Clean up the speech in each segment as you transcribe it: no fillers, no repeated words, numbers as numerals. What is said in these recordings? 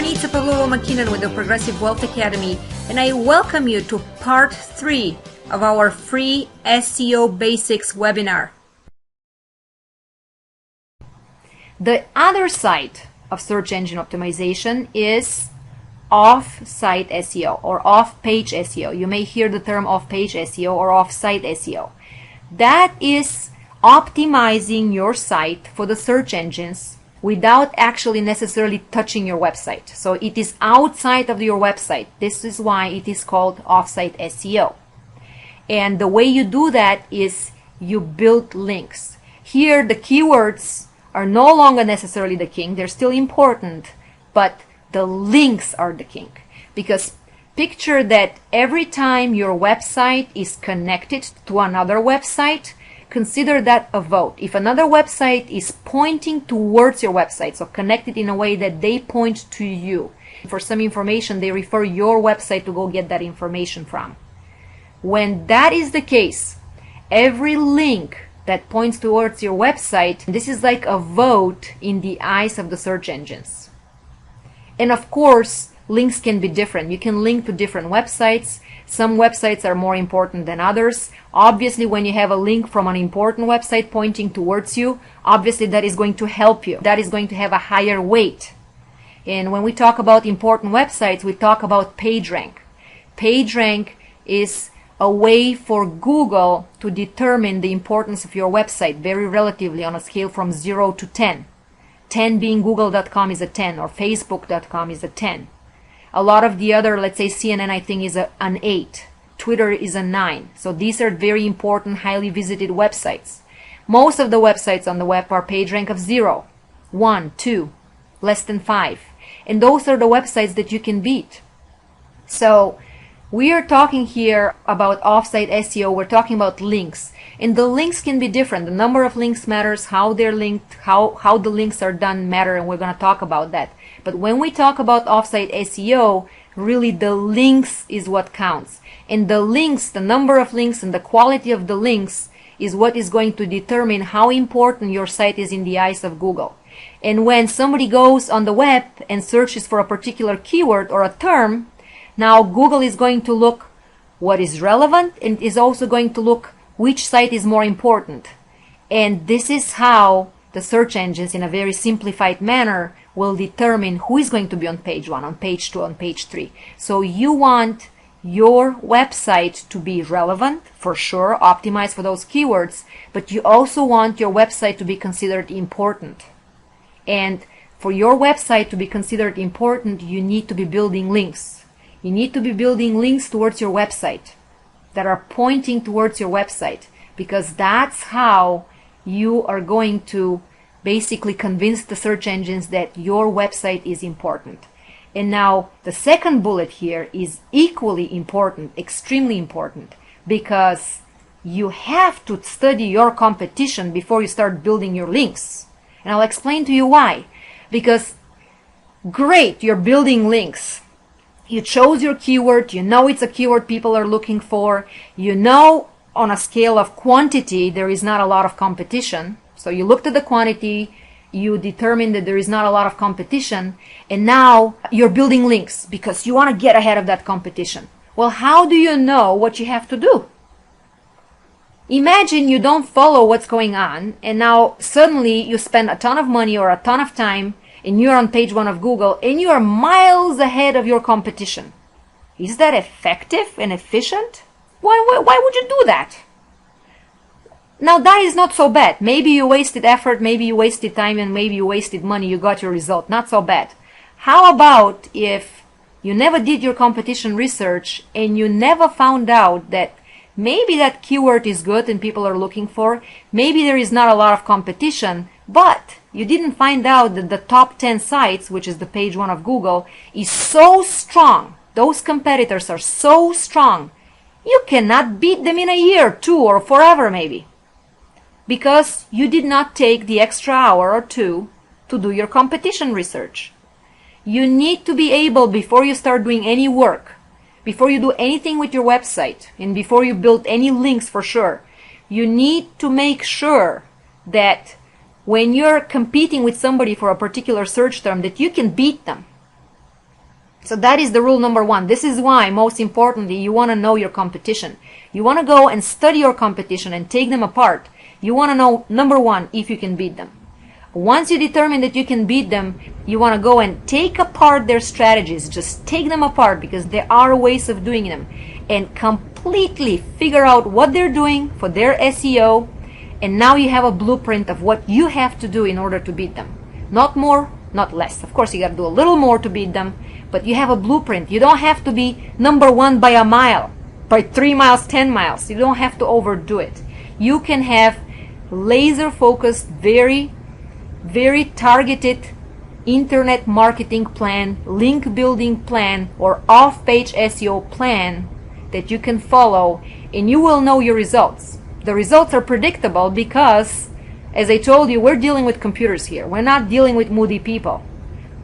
Ronita Pavlova-McKinnon with the Progressive Wealth Academy, and I welcome you to part 3 of our free SEO Basics webinar. The other side of search engine optimization is off-site SEO or off-page SEO. You may hear the term off-page SEO or off-site SEO. That is optimizing your site for the search engines without actually necessarily touching your website. So it is outside of your website. This is why it is called off-site SEO. And the way you do that is you build links. Here the keywords are no longer necessarily the king. They're still important, but the links are the king. Because picture that every time your website is connected to another website, consider that a vote. If another website is pointing towards your website, so connected in a way that they point to you, for some information, they refer your website to go get that information from. When that is the case, every link that points towards your website, this is like a vote in the eyes of the search engines. And of course, links can be different. You can link to different websites. Some websites are more important than others. Obviously, when you have a link from an important website pointing towards you, obviously that is going to help you. That is going to have a higher weight. And when we talk about important websites, we talk about PageRank. PageRank is a way for Google to determine the importance of your website very relatively on a scale from 0 to 10. 10 being google.com is a 10 or facebook.com is a 10. A lot of the other, let's say CNN, I think is an 8. Twitter is a 9. So these are very important, highly visited websites. Most of the websites on the web are PageRank of 0, 1, 2, less than 5. And those are the websites that you can beat. So we are talking here about off-site SEO. We're talking about links. And the links can be different. The number of links matters, how they're linked, how the links are done matter, and we're going to talk about that. But when we talk about off-site SEO, really the links is what counts. And the links, the number of links and the quality of the links is what is going to determine how important your site is in the eyes of Google. And when somebody goes on the web and searches for a particular keyword or a term, now Google is going to look what is relevant and is also going to look which site is more important. And this is how the search engines, in a very simplified manner, will determine who is going to be on page 1, on page 2, on page 3. So you want your website to be relevant, for sure, optimized for those keywords, but you also want your website to be considered important. And for your website to be considered important, you need to be building links. You need to be building links towards your website that are pointing towards your website, because that's how you are going to basically convince the search engines that your website is important. And now the second bullet here is equally important, extremely important, because you have to study your competition before you start building your links. And I'll explain to you why. Because great, you're building links. You chose your keyword, you know it's a keyword people are looking for, you know on a scale of quantity there is not a lot of competition. So you looked at the quantity, you determined that there is not a lot of competition, and now you're building links because you want to get ahead of that competition. Well, how do you know what you have to do? Imagine you don't follow what's going on, and now suddenly you spend a ton of money or a ton of time, and you're on page 1 of Google, and you are miles ahead of your competition. Is that effective and efficient? Why would you do that? Now that is not so bad. Maybe you wasted effort, maybe you wasted time, and maybe you wasted money, you got your result. Not so bad. How about if you never did your competition research and you never found out that maybe that keyword is good and people are looking for, maybe there is not a lot of competition, but you didn't find out that the top 10 sites, which is the page 1 of Google, is so strong. Those competitors are so strong. You cannot beat them in a year, 2, or forever maybe. Because you did not take the extra hour or 2 to do your competition research. You need to be able, before you start doing any work, before you do anything with your website, and before you build any links for sure, you need to make sure that when you're competing with somebody for a particular search term, that you can beat them. So that is the rule number one. This is why, most importantly, you want to know your competition. You want to go and study your competition and take them apart. You want to know, number one, if you can beat them. Once you determine that you can beat them, you want to go and take apart their strategies. Just take them apart, because there are ways of doing them, and completely figure out what they're doing for their SEO. And now you have a blueprint of what you have to do in order to beat them. Not more, not less. Of course, you got to do a little more to beat them, but you have a blueprint. You don't have to be number one by a mile, by 3 miles, 10 miles. You don't have to overdo it. You can have laser focused, very targeted internet marketing plan, link building plan, or off-page SEO plan that you can follow, and you will know your results. The results are predictable because, as I told you, we're dealing with computers here. We're not dealing with moody people.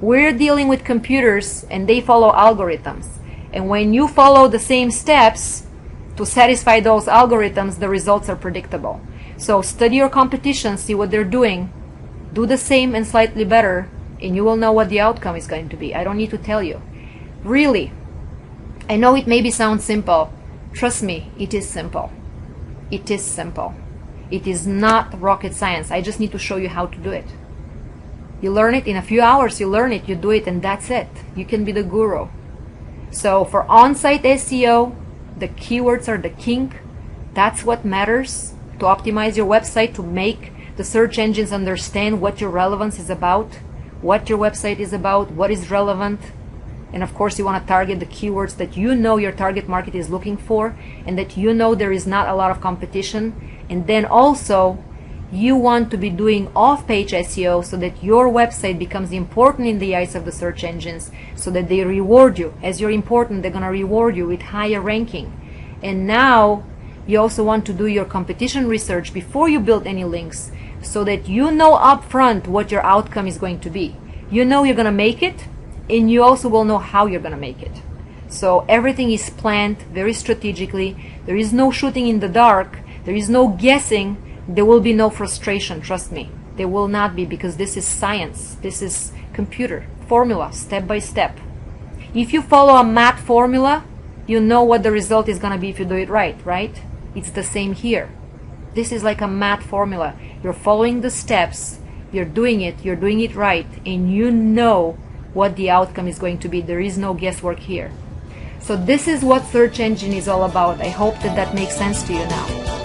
We're dealing with computers, and they follow algorithms. And when you follow the same steps to satisfy those algorithms, the results are predictable. So study your competition, see what they're doing, do the same and slightly better, and you will know what the outcome is going to be. I don't need to tell you. Really, I know it maybe sounds simple. Trust me, it is simple. It is simple. It is not rocket science. I just need to show you how to do it. You learn it in a few hours, you learn it, you do it, and that's it. You can be the guru. So for on-site SEO, the keywords are the king. That's what matters to optimize your website, to make the search engines understand what your relevance is about, what your website is about, what is relevant. And of course, you want to target the keywords that you know your target market is looking for, and that you know there is not a lot of competition. And then also, you want to be doing off-page SEO so that your website becomes important in the eyes of the search engines, so that they reward you. As you're important, they're going to reward you with higher ranking. And now, you also want to do your competition research before you build any links, so that you know upfront what your outcome is going to be. You know you're going to make it, and you also will know how you're going to make it. So everything is planned very strategically. There is no shooting in the dark. There is no guessing. There will be no frustration, trust me. There will not be, because this is science. This is computer formula, step by step. If you follow a math formula, you know what the result is going to be if you do it right, right? It's the same here. This is like a math formula. You're following the steps, you're doing it right, and you know what the outcome is going to be. There is no guesswork here. So this is what search engine is all about. I hope that makes sense to you now.